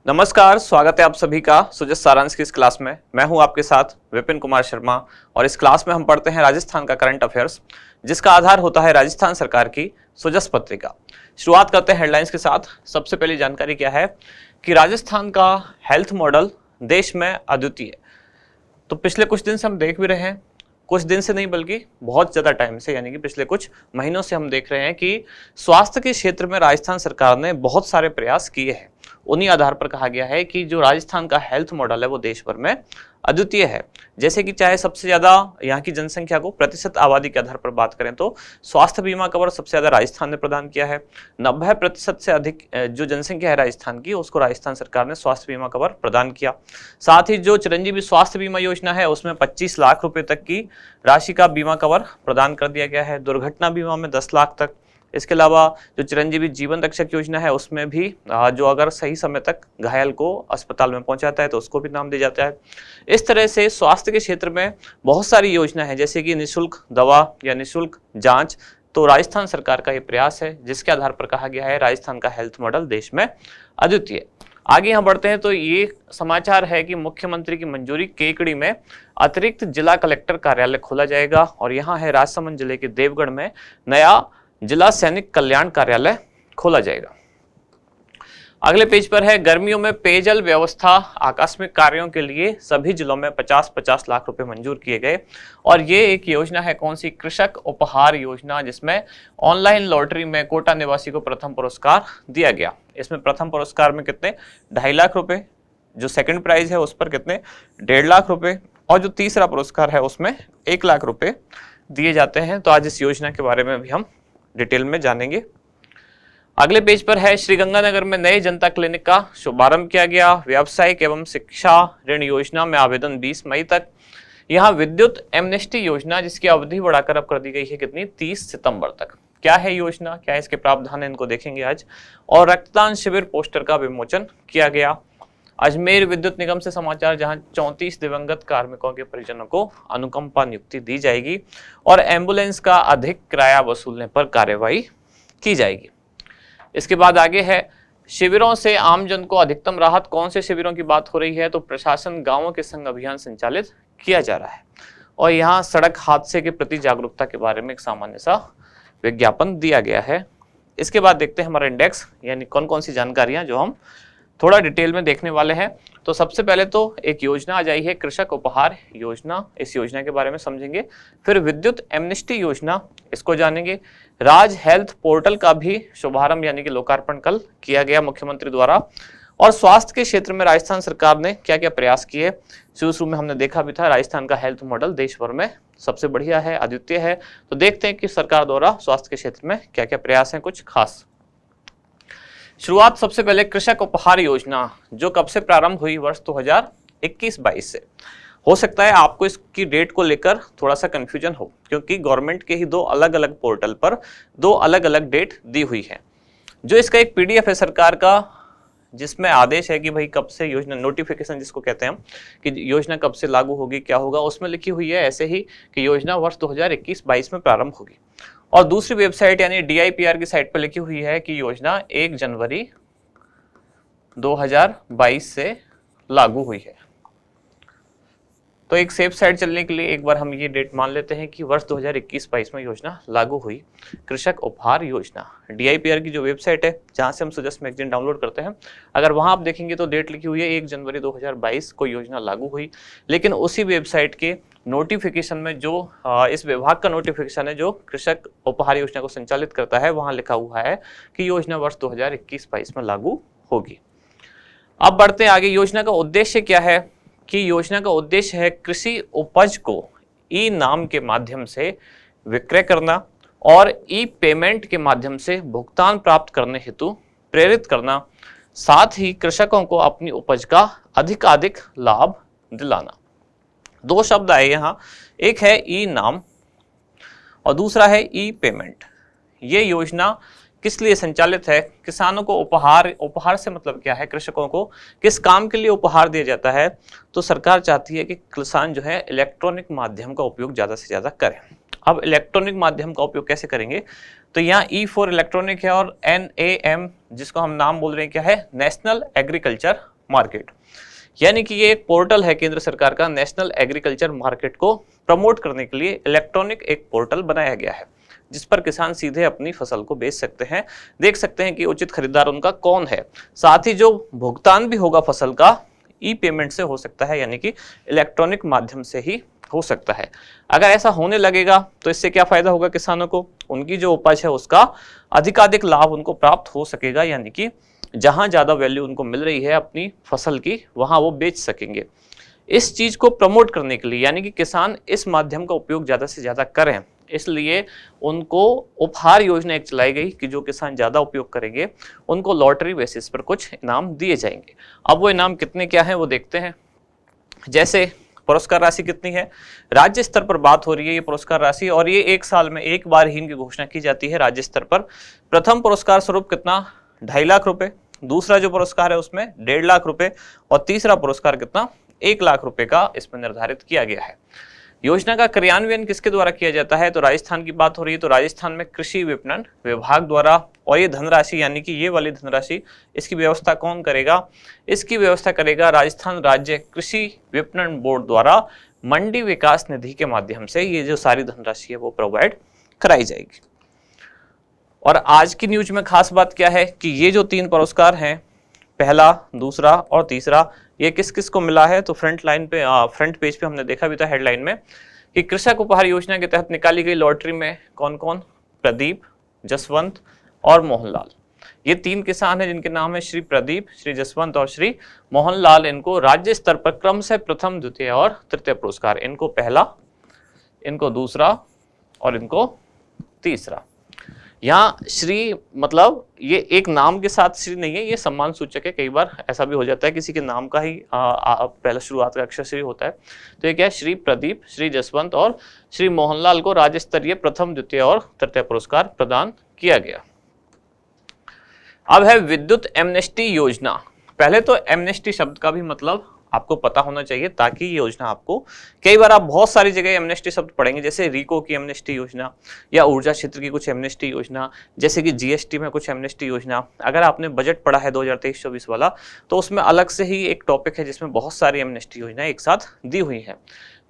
नमस्कार, स्वागत है आप सभी का सुजस सारांश की इस क्लास में। मैं हूं आपके साथ विपिन कुमार शर्मा और इस क्लास में हम पढ़ते हैं राजस्थान का करंट अफेयर्स, जिसका आधार होता है राजस्थान सरकार की सुजस पत्रिका। शुरुआत करते हैं हेडलाइंस के साथ। सबसे पहली जानकारी क्या है कि राजस्थान का हेल्थ मॉडल देश में अद्वितीय है। तो पिछले कुछ दिन से हम देख भी रहे हैं, कुछ दिन से नहीं बल्कि बहुत ज़्यादा टाइम से, यानी कि पिछले कुछ महीनों से हम देख रहे हैं कि स्वास्थ्य के क्षेत्र में राजस्थान सरकार ने बहुत सारे प्रयास किए हैं। उन्हीं आधार पर कहा गया है कि जो राजस्थान का हेल्थ मॉडल है वो देश भर में अद्वितीय है। जैसे कि चाहे सबसे ज़्यादा यहाँ की जनसंख्या को प्रतिशत आबादी के आधार पर बात करें तो स्वास्थ्य बीमा कवर सबसे ज़्यादा राजस्थान ने प्रदान किया है। 90% से अधिक जो जनसंख्या है राजस्थान की, उसको राजस्थान सरकार ने स्वास्थ्य बीमा कवर प्रदान किया। साथ ही जो चिरंजीवी स्वास्थ्य बीमा योजना है उसमें 25 लाख रुपए तक की राशि का बीमा कवर प्रदान कर दिया गया है। दुर्घटना बीमा में 10 लाख तक। इसके अलावा जो चिरंजीवी जीवन रक्षक योजना है उसमें भी जो अगर सही समय तक घायल को अस्पताल में पहुंचाता है तो उसको भी नाम दिया जाता है। इस तरह से स्वास्थ्य के क्षेत्र में बहुत सारी योजना है, जैसे कि निःशुल्क दवा या निःशुल्क जांच। तो राजस्थान सरकार का ये प्रयास है जिसके आधार पर कहा गया है राजस्थान का हेल्थ मॉडल देश में अद्वितीय। आगे यहाँ बढ़ते हैं तो ये समाचार है कि मुख्यमंत्री की मंजूरी केकड़ी में अतिरिक्त जिला कलेक्टर कार्यालय खोला जाएगा और यहाँ है राजसमंद जिले के देवगढ़ में नया जिला सैनिक कल्याण कार्यालय खोला जाएगा। अगले पेज पर है गर्मियों में पेयजल व्यवस्था आकस्मिक कार्यों के लिए सभी जिलों में 50-50 लाख रुपए मंजूर किए गए। और ये एक योजना है, कौन सी? कृषक उपहार योजना, जिसमें ऑनलाइन लॉटरी में कोटा निवासी को प्रथम पुरस्कार दिया गया। इसमें प्रथम पुरस्कार में कितने? 2.5 लाख रुपए। जो सेकंड प्राइज है उस पर कितने? 1.5 लाख रुपए। और जो तीसरा पुरस्कार है उसमें 1 लाख रुपए दिए जाते हैं। तो आज इस योजना के बारे में भी हम डिटेल में जानेंगे। अगले पेज पर है श्रीगंगानगर में नए जनता क्लिनिक का शुभारंभ किया गया। व्यावसायिक एवं शिक्षा ऋण योजना में आवेदन 20 मई तक। यहाँ विद्युत एमनेस्टी योजना, जिसकी अवधि बढ़ाकर अब कर दी गई है कितनी? 30 सितंबर तक। क्या है योजना, क्या इसके प्रावधान है, इनको देखेंगे आज। और रक्तदान शिविर पोस्टर का विमोचन किया गया। अजमेर विद्युत निगम से समाचार, जहां 34 दिवंगत कार्मिकों के परिजनों को अनुकंपा नियुक्ति दी जाएगी और एम्बुलेंस का अधिक किराया वसूलने पर कार्रवाई की जाएगी। इसके बाद आगे है शिविरों से आमजन को अधिकतम राहत। कौन से शिविरों की बात हो रही है? तो प्रशासन गांवों के संग अभियान संचालित किया जा रहा है। और यहाँ सड़क हादसे के प्रति जागरूकता के बारे में एक सामान्य सा विज्ञापन दिया गया है। इसके बाद देखते हैं हमारा इंडेक्स, यानी कौन कौन सी जानकारियां जो हम थोड़ा डिटेल में देखने वाले हैं। तो सबसे पहले तो एक योजना आ जाई है कृषक उपहार योजना, इस योजना के बारे में समझेंगे। फिर विद्युत एमनेस्टी योजना, इसको जानेंगे। राज हेल्थ पोर्टल का भी शुभारंभ यानी कि लोकार्पण कल किया गया मुख्यमंत्री द्वारा। और स्वास्थ्य के क्षेत्र में राजस्थान सरकार ने क्या क्या प्रयास किए, शुरू में हमने देखा भी था राजस्थान का हेल्थ मॉडल देश भर में सबसे बढ़िया है, अद्वितीय है। तो देखते हैं कि सरकार द्वारा स्वास्थ्य के क्षेत्र में क्या क्या प्रयास हैं कुछ खास। शुरुआत सबसे पहले कृषक उपहार योजना, जो कब से प्रारंभ हुई? वर्ष 2021-22 से। हो सकता है आपको इसकी डेट को लेकर थोड़ा सा कंफ्यूजन हो, क्योंकि गवर्नमेंट के ही 2 अलग अलग पोर्टल पर 2 अलग अलग डेट दी हुई है। जो इसका एक पीडीएफ है सरकार का, जिसमें आदेश है कि भाई कब से योजना, नोटिफिकेशन जिसको कहते हैं हम, कि योजना कब से लागू होगी, क्या होगा, उसमें लिखी हुई है ऐसे ही कि योजना वर्ष 2021-22 में प्रारंभ होगी। और दूसरी वेबसाइट यानी DIPR की साइट पर लिखी हुई है कि योजना 1 जनवरी 2022 से लागू हुई है। तो एक सेफ साइड चलने के लिए एक बार हम ये डेट मान लेते हैं कि वर्ष 2021-22 में योजना लागू हुई, कृषक उपहार योजना। DIPR की जो वेबसाइट है जहां से हम सुजस मैगजीन डाउनलोड करते हैं, अगर वहां आप देखेंगे तो डेट लिखी हुई है 1 जनवरी 2022 को योजना लागू हुई। लेकिन उसी वेबसाइट के नोटिफिकेशन में जो इस विभाग का नोटिफिकेशन है जो कृषक उपहार योजना को संचालित करता है, वहां लिखा हुआ है कि योजना वर्ष 2021-22 में लागू होगी। अब बढ़ते हैं आगे। योजना का उद्देश्य क्या है? कि योजना का उद्देश्य है कृषि उपज को ई नाम के माध्यम से विक्रय करना और ई पेमेंट के माध्यम से भुगतान प्राप्त करने हेतु प्रेरित करना, साथ ही कृषकों को अपनी उपज का अधिकाधिक लाभ दिलाना। 2 शब्द आए यहाँ, एक है ई नाम और दूसरा है ई पेमेंट। ये योजना किस लिए संचालित है? किसानों को उपहार से मतलब क्या है? कृषकों को किस काम के लिए उपहार दिया जाता है? तो सरकार चाहती है कि किसान जो है इलेक्ट्रॉनिक माध्यम का उपयोग ज़्यादा से ज़्यादा करें। अब इलेक्ट्रॉनिक माध्यम का उपयोग कैसे करेंगे? तो यहाँ ई फॉर इलेक्ट्रॉनिक है और NAM जिसको हम नाम बोल रहे हैं क्या है, नेशनल एग्रीकल्चर मार्केट। यानी कि ये एक पोर्टल है केंद्र सरकार का, नेशनल एग्रीकल्चर मार्केट को प्रमोट करने के लिए इलेक्ट्रॉनिक एक पोर्टल बनाया गया है जिस पर किसान सीधे अपनी फसल को बेच सकते हैं, देख सकते हैं कि उचित खरीदार उनका कौन है। साथ ही जो भुगतान भी होगा फसल का ई पेमेंट से हो सकता है, यानी कि इलेक्ट्रॉनिक माध्यम से ही हो सकता है। अगर ऐसा होने लगेगा तो इससे क्या फायदा होगा किसानों को, उनकी जो उपज है उसका अधिकाधिक लाभ उनको प्राप्त हो सकेगा, यानी कि जहां ज्यादा वैल्यू उनको मिल रही है अपनी फसल की वहां वो बेच सकेंगे। इस चीज को प्रमोट करने के लिए, यानी कि किसान इस माध्यम का उपयोग ज्यादा से ज्यादा करें, इसलिए उनको उपहार योजना एक चलाई गई कि जो किसान ज्यादा उपयोग करेंगे उनको लॉटरी बेसिस पर कुछ इनाम दिए जाएंगे। अब वो इनाम कितने क्या है वो देखते हैं। जैसे पुरस्कार राशि कितनी है, राज्य स्तर पर बात हो रही है ये पुरस्कार राशि, और ये एक साल में एक बार ही इनकी घोषणा की जाती है राज्य स्तर पर। प्रथम पुरस्कार स्वरूप कितना, 2.5 लाख रुपए, दूसरा जो पुरस्कार है उसमें 1.5 लाख रुपए, और तीसरा पुरस्कार कितना, 1 लाख रुपए का इसमें निर्धारित किया गया है। योजना का क्रियान्वयन किसके द्वारा किया जाता है, तो राजस्थान की बात हो रही है, तो राजस्थान में कृषि विपणन विभाग द्वारा। और ये धनराशि यानी कि ये वाली धनराशि इसकी व्यवस्था कौन करेगा, इसकी व्यवस्था करेगा राजस्थान राज्य कृषि विपणन बोर्ड द्वारा मंडी विकास निधि के माध्यम से ये जो सारी धनराशि है वो प्रोवाइड कराई जाएगी। और आज की न्यूज में खास बात क्या है कि ये जो 3 पुरस्कार हैं, पहला, दूसरा और तीसरा, ये किस किस को मिला है, तो फ्रंट पेज पे हमने देखा भी था हेडलाइन में कि कृषक उपहार योजना के तहत निकाली गई लॉटरी में कौन कौन, प्रदीप, जसवंत और मोहनलाल। ये 3 किसान हैं जिनके नाम है श्री प्रदीप, श्री जसवंत और श्री मोहनलाल। इनको राज्य स्तर पर क्रम से प्रथम, द्वितीय और तृतीय पुरस्कार, इनको पहला, इनको दूसरा और इनको तीसरा। यहाँ श्री मतलब ये एक नाम के साथ श्री नहीं है, ये सम्मान सूचक है। कई बार ऐसा भी हो जाता है किसी के नाम का ही पहला शुरुआत का अक्षर श्री होता है। तो ये क्या है, श्री प्रदीप, श्री जसवंत और श्री मोहनलाल को राज्य स्तरीय प्रथम, द्वितीय और तृतीय पुरस्कार प्रदान किया गया। अब है विद्युत एमनेस्टी योजना। पहले तो एमनेस्टी शब्द का भी मतलब आपको पता होना चाहिए ताकि ये योजना आपको, कई बार आप बहुत सारी जगह एमनेस्टी शब्द पढ़ेंगे, जैसे रिको की एमनेस्टी योजना या ऊर्जा क्षेत्र की कुछ एमनेस्टी योजना, जैसे कि जीएसटी में कुछ एमनेस्टी योजना। अगर आपने बजट पढ़ा है 2023-24 वाला तो उसमें अलग से ही एक टॉपिक है जिसमें बहुत सारी एमनेस्टी योजना एक साथ दी हुई है।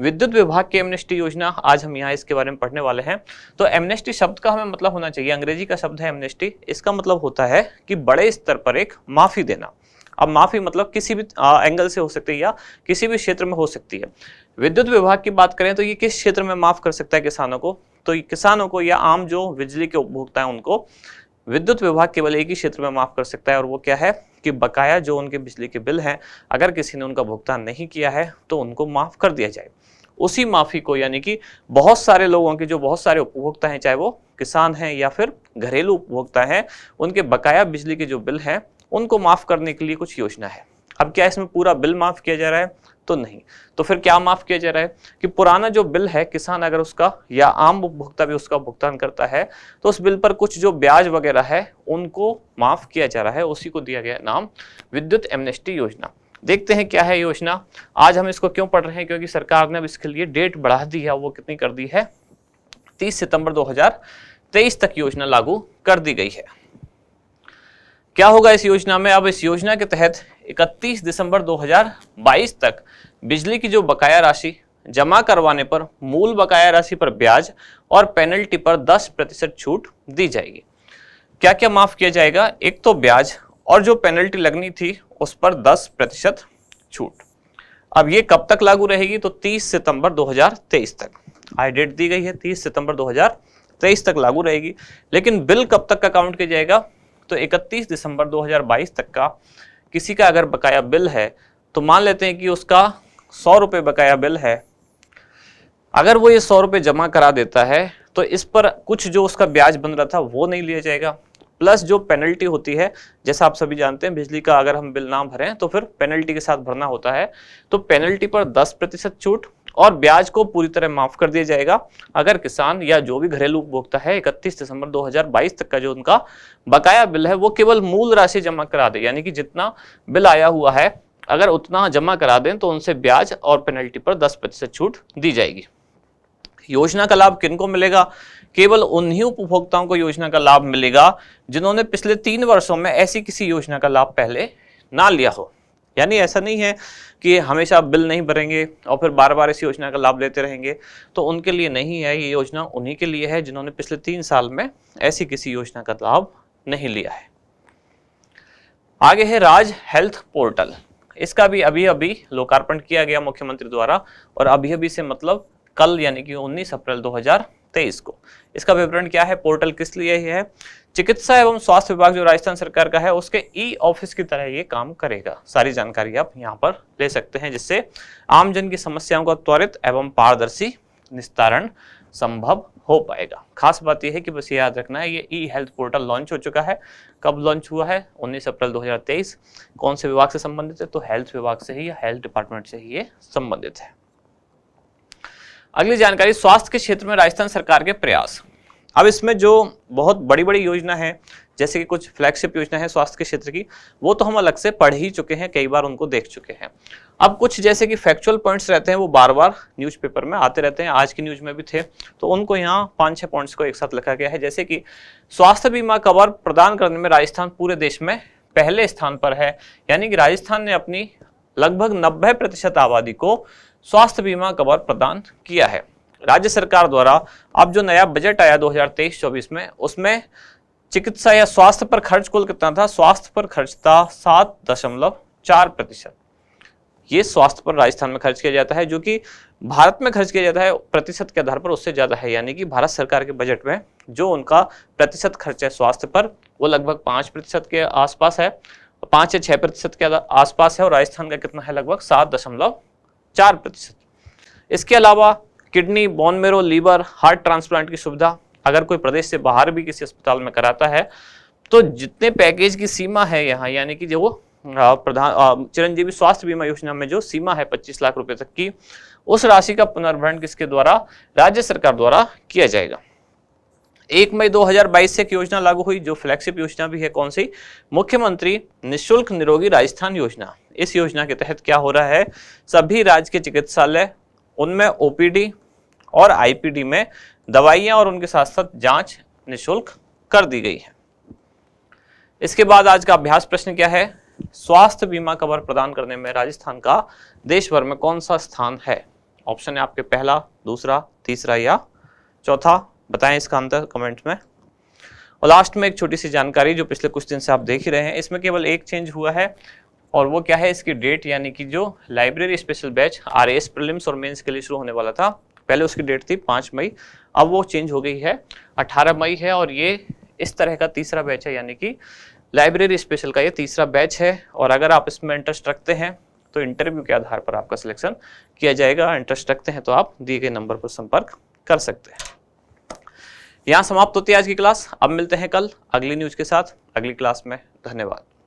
विद्युत विभाग की एमनेस्टी योजना आज हम यहाँ इसके बारे में पढ़ने वाले हैं। तो एमनेस्टी शब्द का हमें मतलब होना चाहिए, अंग्रेजी का शब्द है एमनेस्टी, इसका मतलब होता है कि बड़े स्तर पर एक माफी देना। अब माफी मतलब किसी भी एंगल से हो सकती है या किसी भी क्षेत्र में हो सकती है। विद्युत विभाग की बात करें तो ये किस क्षेत्र में माफ कर सकता है किसानों को, तो किसानों को या आम जो बिजली के उपभोक्ता हैं उनको विद्युत विभाग केवल एक ही क्षेत्र में माफ कर सकता है, और वो क्या है कि बकाया जो उनके बिजली के बिल हैं, अगर किसी ने उनका भुगतान नहीं किया है तो उनको माफ कर दिया जाए। उसी माफी को, यानी कि बहुत सारे लोगों के जो बहुत सारे उपभोक्ता हैं, चाहे वो किसान हैं या फिर घरेलू उपभोक्ता हैं, उनके बकाया बिजली के जो बिल हैं उनको माफ करने के लिए कुछ योजना है। अब क्या इसमें पूरा बिल माफ किया जा रहा है, तो नहीं। तो फिर क्या माफ किया जा रहा है कि पुराना जो बिल है किसान अगर उसका या आम उपभोक्ता भी उसका भुगतान करता है तो उस बिल पर कुछ जो ब्याज वगैरह है उनको माफ किया जा रहा है। उसी को दिया गया नाम विद्युत एमनेस्टी योजना। देखते हैं क्या है योजना। आज हम इसको क्यों पढ़ रहे हैं, क्योंकि सरकार ने अब इसके लिए डेट बढ़ा दी है। वो कितनी कर दी है, 30 सितंबर 2023 तक योजना लागू कर दी गई है। क्या होगा इस योजना में, अब इस योजना के तहत 31 दिसंबर 2022 तक बिजली की जो बकाया राशि जमा करवाने पर मूल बकाया राशि पर ब्याज और पेनल्टी पर 10% छूट दी जाएगी। क्या क्या माफ किया जाएगा, एक तो ब्याज और जो पेनल्टी लगनी थी उस पर 10% छूट। अब ये कब तक लागू रहेगी, तो 30 सितंबर 2023 तक। आज डेट दी गई है 30 सितंबर 2023 तक लागू रहेगी। लेकिन बिल कब तक का काउंट किया जाएगा, तो 31 दिसंबर 2022 तक का किसी का अगर बकाया बिल है, तो मान लेते हैं कि उसका 100 रुपये बकाया बिल है। अगर वो ये 100 रुपये जमा करा देता है तो इस पर कुछ जो उसका ब्याज बन रहा था वो नहीं लिया जाएगा, प्लस जो पेनल्टी होती है, जैसा आप सभी जानते हैं बिजली का अगर हम बिल ना भरें तो फिर पेनल्टी के साथ भरना होता है, तो पेनल्टी पर 10% छूट और ब्याज को पूरी तरह माफ कर दिया जाएगा अगर किसान या जो भी घरेलू उपभोक्ता है 31 दिसंबर 2022 तक का जो उनका बकाया बिल है वो केवल मूल राशि जमा करा दे। यानी कि जितना बिल आया हुआ है अगर उतना जमा करा दें तो उनसे ब्याज और पेनल्टी पर 10% छूट दी जाएगी। योजना का लाभ किनको मिलेगा, केवल उन्हीं उपभोक्ताओं को योजना का लाभ मिलेगा जिन्होंने पिछले 3 वर्षों में ऐसी किसी योजना का लाभ पहले ना लिया हो। यानी ऐसा नहीं है कि हमेशा आप बिल नहीं भरेंगे और फिर बार बार इस योजना का लाभ लेते रहेंगे, तो उनके लिए नहीं है ये योजना, उन्हीं के लिए है जिन्होंने पिछले 3 साल में ऐसी किसी योजना का लाभ नहीं लिया है। आगे है राज हेल्थ पोर्टल। इसका भी अभी अभी लोकार्पण किया गया मुख्यमंत्री द्वारा, और अभी अभी से मतलब कल यानी कि 19 अप्रैल 2023 को। इसका विवरण क्या है, पोर्टल किस लिए है? चिकित्सा एवं स्वास्थ्य विभाग जो राजस्थान सरकार का है उसके ई ऑफिस की तरह ये काम करेगा। सारी जानकारी आप यहाँ पर ले सकते हैं, जिससे आमजन की समस्याओं का त्वरित एवं पारदर्शी निस्तारण संभव हो पाएगा। खास बात यह है कि बस ये याद रखना है, ये ई हेल्थ पोर्टल लॉन्च हो चुका है। कब लॉन्च हुआ है? 19 अप्रैल 2023। कौन से विभाग से संबंधित है? तो हेल्थ विभाग से ही या हेल्थ डिपार्टमेंट से ही ये संबंधित है। अगली जानकारी, स्वास्थ्य के क्षेत्र में राजस्थान सरकार के प्रयास। अब इसमें जो बहुत बड़ी बड़ी योजना है, जैसे कि कुछ फ्लैगशिप योजना है स्वास्थ्य के क्षेत्र की, वो तो हम अलग से पढ़ ही चुके हैं, कई बार उनको देख चुके हैं। अब कुछ जैसे कि फैक्चुअल पॉइंट्स रहते हैं, वो बार बार न्यूज़पेपर में आते रहते हैं, आज की न्यूज में भी थे, तो उनको यहाँ 5-6 पॉइंट्स को एक साथ लिखा गया है। जैसे कि स्वास्थ्य बीमा कवर प्रदान करने में राजस्थान पूरे देश में पहले स्थान पर है, यानी कि राजस्थान ने अपनी लगभग 90% आबादी को स्वास्थ्य बीमा कवर प्रदान किया है। राज्य सरकार द्वारा अब जो नया बजट आया 2023-24 में, उसमें चिकित्सा या स्वास्थ्य पर खर्च कुल कितना था? स्वास्थ्य पर खर्च था 7.4%। ये स्वास्थ्य पर राजस्थान में खर्च किया जाता है, जो कि भारत में खर्च किया जाता है प्रतिशत के आधार पर उससे ज्यादा है। यानी कि भारत सरकार के बजट में जो उनका प्रतिशत खर्च है स्वास्थ्य पर, वो लगभग 5% के आसपास है, 5 या 6% के आसपास है, और राजस्थान का कितना है? लगभग 7.4%। इसके अलावा kidney, bone marrow, liver, heart transplant की सुविधा अगर कोई प्रदेश से बाहर भी किसी अस्पताल में कराता है, तो जितने पैकेज की सीमा है यहाँ, यानी कि जो प्रधान चिरंजीवी स्वास्थ्य बीमा योजना में जो सीमा है 25 लाख रुपए तक की, उस राशि का पुनर्भरण किसके द्वारा? राज्य सरकार द्वारा किया जाएगा। 1 मई 2022 से एक योजना लागू हुई, जो फ्लैगशिप योजना भी है। कौन सी? मुख्यमंत्री निःशुल्क निरोगी राजस्थान योजना। इस योजना के तहत क्या हो रहा है? सभी राज्य के चिकित्सालय, उनमें ओपीडी और आईपीडी में दवाइयां और उनके साथ साथ जांच निःशुल्क कर दी गई है। इसके बाद आज का अभ्यास प्रश्न क्या है? स्वास्थ्य बीमा कवर प्रदान करने में राजस्थान का देश भर में कौन सा स्थान है? ऑप्शन है आपके पहला, दूसरा, तीसरा या चौथा। बताएं इसका आंसर कमेंट में। और लास्ट में एक छोटी सी जानकारी जो पिछले कुछ दिन से आप देख ही रहे हैं, इसमें केवल एक चेंज हुआ है, और वो क्या है? इसकी डेट, यानी कि जो library special batch RAS prelims और मेंस के लिए शुरू होने वाला था, पहले उसकी डेट थी 5 मई, अब वो चेंज हो गई है, 18 मई है। और ये इस तरह का तीसरा बैच है, यानी कि लाइब्रेरी स्पेशल का ये तीसरा बैच है। और अगर आप इसमें इंटरेस्ट रखते हैं तो इंटरव्यू के आधार पर आपका सिलेक्शन किया जाएगा। इंटरेस्ट रखते हैं तो आप दिए गए नंबर पर संपर्क कर सकते हैं। यहाँ समाप्त होती है आज की क्लास। अब मिलते हैं कल अगली न्यूज के साथ अगली क्लास में। धन्यवाद।